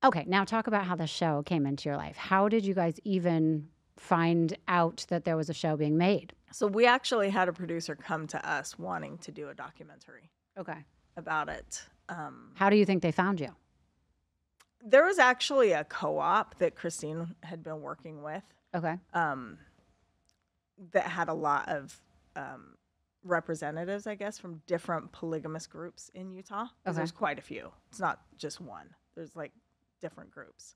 Okay, now talk about how the show came into your life. How did you guys even find out that there was a show being made? So we actually had a producer come to us wanting to do a documentary Okay. about it. How do you think they found you? There was actually a co-op that Christine had been working with Okay. that had a lot of representatives, I guess, from different polygamous groups in Utah. Because there's quite a few. It's not just one. There's like different groups.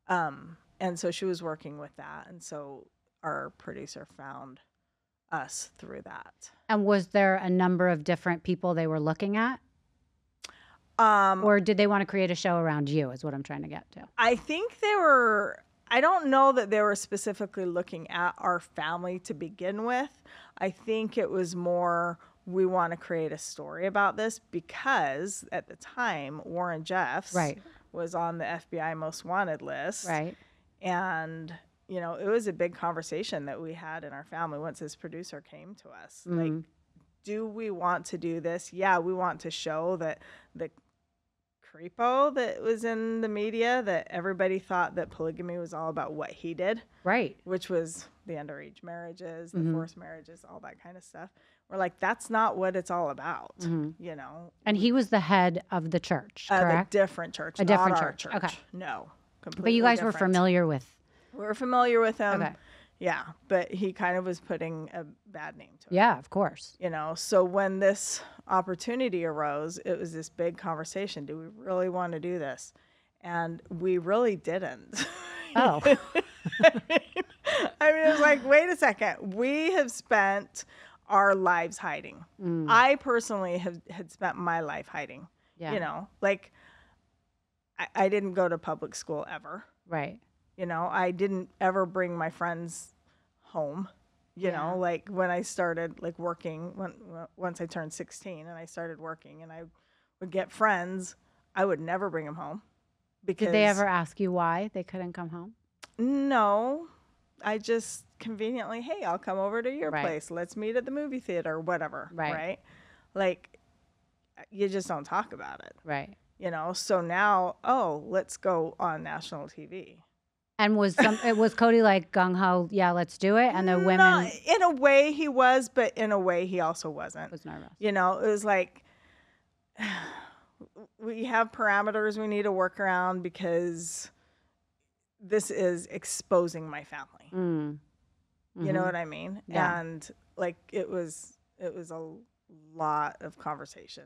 And so she was working with that. And so our producer found us through that. And was there a number of different people they were looking at? Or did they want to create a show around you is what I'm trying to get to. I think they were, I don't know that they were specifically looking at our family to begin with. I think it was more, we want to create a story about this because at the time, Warren Jeffs was on the FBI Most Wanted list. Right. And, you know, it was a big conversation that we had in our family once this producer came to us. Like, do we want to do this? Yeah, we want to show that the creepo that was in the media, that everybody thought that polygamy was all about what he did. Right. Which was the underage marriages, the forced marriages, all that kind of stuff. We're like, that's not what it's all about, you know. And he was the head of the church, correct? A different church, a different not our church. church. Okay. No, completely But you guys different. were familiar with. We were familiar with him. Okay. Yeah, but he kind of was putting a bad name to it. Yeah, of course. You know, so when this opportunity arose, it was this big conversation. Do we really want to do this? And we really didn't. Oh. I mean, it was like, wait a second. We have spent our lives hiding. I personally had spent my life hiding. Yeah. You know, like I didn't go to public school ever. Right. You know, I didn't ever bring my friends home. You know, like when I started like working, once I turned 16 and I started working and I would get friends, I would never bring them home. Because Did they ever ask you why they couldn't come home? No, I just conveniently, hey, I'll come over to your Right. place. Let's meet at the movie theater or whatever. Right. Like, you just don't talk about it. Right. You know, so now, oh, let's go on national TV. And was Cody like gung ho? Yeah, let's do it. And the women No, in a way he was, but in a way he also wasn't. was nervous. You know, it was like we have parameters we need to work around because this is exposing my family. You know what I mean? Yeah. And like it was a lot of conversation.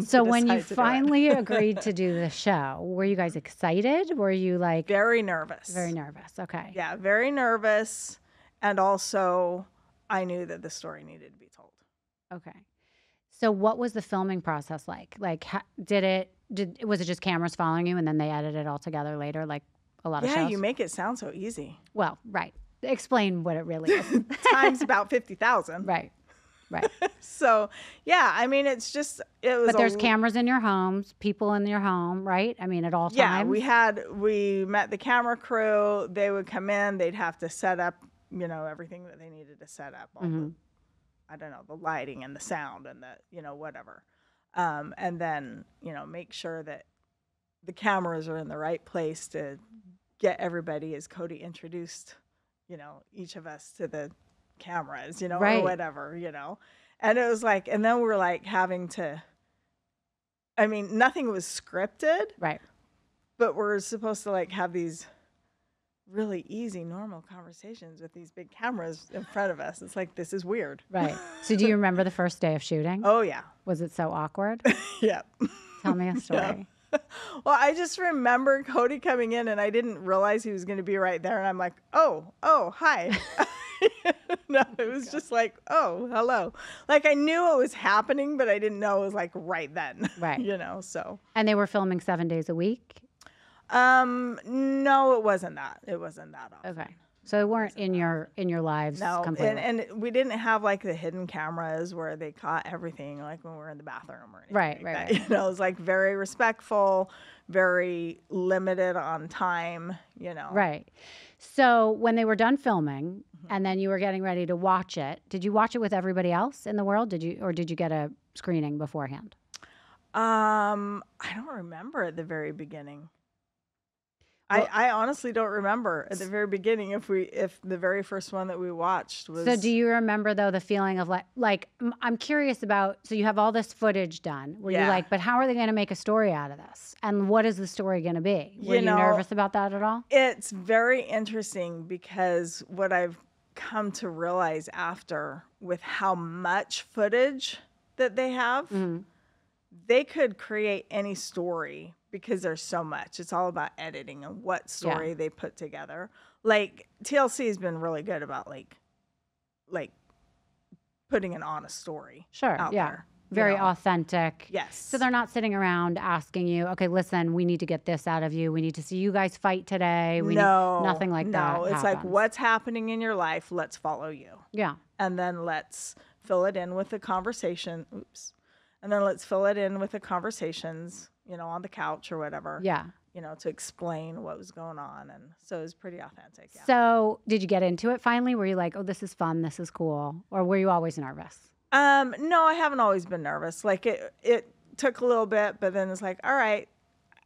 So when you decide to do it. finally agreed to do the show, were you guys excited? Were you like Very nervous. very nervous? Okay. Yeah, very nervous. And also, I knew that the story needed to be told. Okay. So what was the filming process like? Like, was it just cameras following you and then they edited it all together later, like a lot of shows? Yeah, you make it sound so easy. Well, right. Explain what it really is. Times about 50,000. Right. Right. So, yeah, I mean, it was. But there's cameras in your homes, people in your home, right? I mean, at all times. Yeah, we met the camera crew. They would come in. They'd have to set up, you know, everything that they needed to set up. All the, I don't know, the lighting and the sound and the, you know, whatever. And then, you know, make sure that the cameras are in the right place to get everybody, as Cody introduced, you know, each of us to the cameras, you know, Right. or whatever, you know. And it was like, and then we're like having to, I mean, nothing was scripted, Right. but we're supposed to like have these really easy, normal conversations with these big cameras in front of us. It's like, this is weird. Right. So do you remember the first day of shooting? Oh, yeah. Was it so awkward? Yeah. Tell me a story. Well, I just remember Cody coming in and I didn't realize he was going to be right there. And I'm like, oh, hi. No, it was just like, oh, hello. Like I knew it was happening, but I didn't know it was like right then. Right. You know, so. And they were filming 7 days a week? No, it wasn't that. It wasn't that often. Okay. So they weren't in your lives No, completely. and we didn't have like the hidden cameras where they caught everything, like when we were in the bathroom or anything. Right, like right, that. right. You know, it was like very respectful, very limited on time. You know. Right. So when they were done filming and then you were getting ready to watch it, did you watch it with everybody else in the world? Did you get a screening beforehand? I don't remember at the very beginning. I honestly don't remember at the very beginning if the very first one that we watched was. So do you remember though the feeling of I'm curious about, so you have all this footage done where you're like, but how are they going to make a story out of this? And what is the story going to be? Were you nervous about that at all? It's very interesting because what I've come to realize after with how much footage that they have, they could create any story because there's so much. It's all about editing and what story they put together. Like TLC has been really good about like putting an honest story out there. Very authentic. Yes. So they're not sitting around asking you, okay, listen, we need to get this out of you. We need to see you guys fight today. Nothing like that. No, it's like what's happening in your life. Let's follow you. Yeah. And then let's fill it in with the conversation. And then let's fill it in with the conversations, on the couch or whatever. Yeah. To explain what was going on. And so it was pretty authentic. Yeah. So did you get into it finally? Were you like, oh, this is fun. This is cool. Or were you always nervous? No, I haven't always been nervous. Like it took a little bit, but then it's like, all right,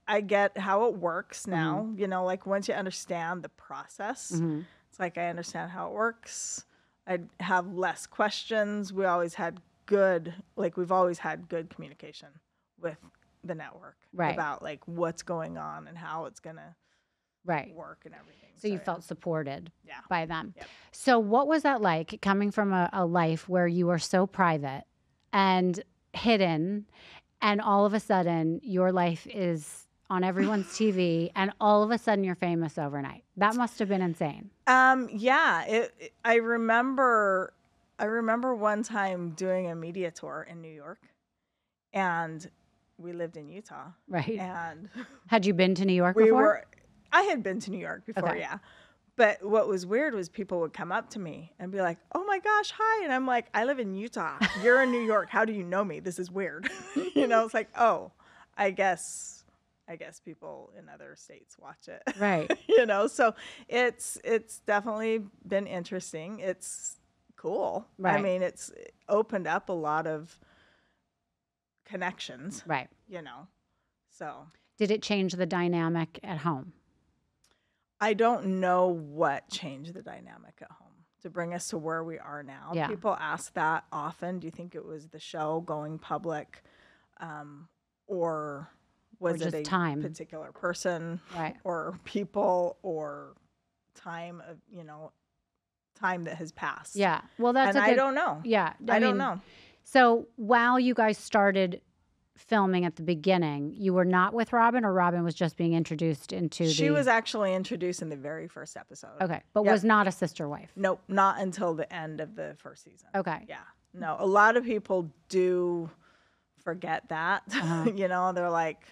I get how it works now. Like once you understand the process, it's like I understand how it works. I have less questions. We've always had good communication with the network about like what's going on and how it's going to work and everything. So you felt supported Yeah. by them. Yep. So what was that like coming from a life where you were so private and hidden, and all of a sudden your life is on everyone's TV and all of a sudden you're famous overnight? That must have been insane. Yeah. I remember one time doing a media tour in New York, and we lived in Utah. Right. And had you been to New York before? I had been to New York before, yeah. But what was weird was people would come up to me and be like, oh my gosh, hi. And I'm like, I live in Utah. You're in New York. How do you know me? This is weird. It's like, oh, I guess people in other states watch it. Right. So it's definitely been interesting. It's cool. Right. I mean, it's opened up a lot of connections. Right. So. Did it change the dynamic at home? I don't know what changed the dynamic at home to bring us to where we are now. Yeah. People ask that often. Do you think it was the show going public, or was it a time? Particular person, right, or people, or time of time that has passed? Yeah. Well, that's I don't know. Yeah, I don't know. So while you guys started filming at the beginning, you were not with Robin, or Robin was just being introduced into She was actually introduced in the very first episode. Okay. But was not a sister wife? Nope, not until the end of the first season. Okay. Yeah. No, a lot of people do forget that. They're like,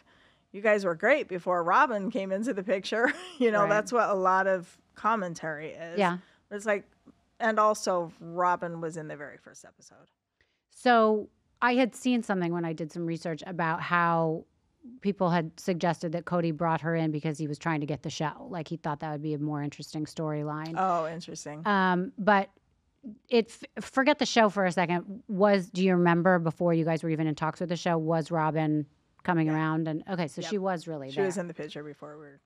you guys were great before Robin came into the picture. That's what a lot of commentary is. Yeah. But it's like, and also Robin was in the very first episode. So I had seen something when I did some research about how people had suggested that Cody brought her in because he was trying to get the show. Like he thought that would be a more interesting storyline. Oh, interesting. But forget the show for a second. Do you remember before you guys were even in talks with the show, was Robin coming around? And okay, so she was really there. She was in the picture before we were.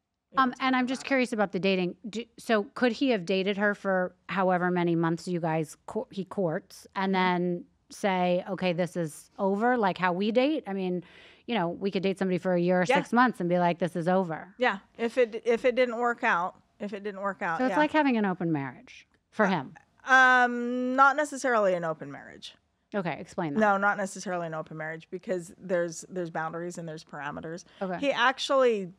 And I'm just curious about the dating. So could he have dated her for however many months he courts, and then say, okay, this is over, like how we date? I mean, we could date somebody for a year or 6 months and be like, this is over. Yeah. If it didn't work out. So it's like having an open marriage for him. Not necessarily an open marriage. Okay, explain that. No, not necessarily an open marriage, because there's boundaries and there's parameters. Okay. He actually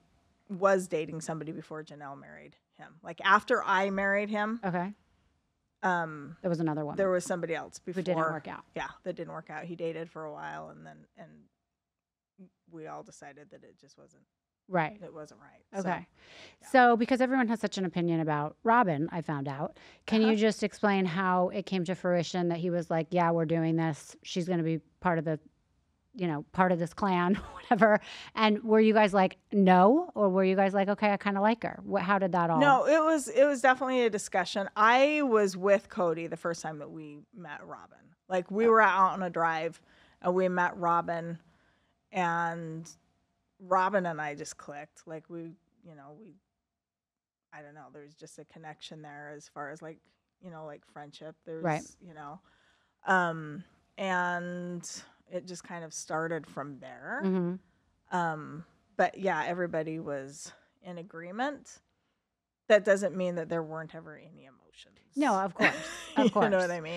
was dating somebody before Janelle married him. Like after I married him. Okay. There was another woman. There was somebody else before. Who didn't work out. Yeah, that didn't work out. He dated for a while, and we all decided that it just wasn't. Right. It wasn't right. Okay. So because everyone has such an opinion about Robin, I found out. Can you just explain how it came to fruition that he was like, yeah, we're doing this. She's going to be part of the, part of this clan, whatever. And were you guys like, no? Or were you guys like, okay, I kind of like her? How did that all? No, it was definitely a discussion. I was with Cody the first time that we met Robin. Like we were out on a drive and we met Robin, and Robin and I just clicked. Like we I don't know, there's just a connection there as far as like, like friendship. There's, Right. And it just kind of started from there. Mm-hmm. But yeah, everybody was in agreement. That doesn't mean that there weren't ever any emotions. No, of course. Of course. You know what I mean?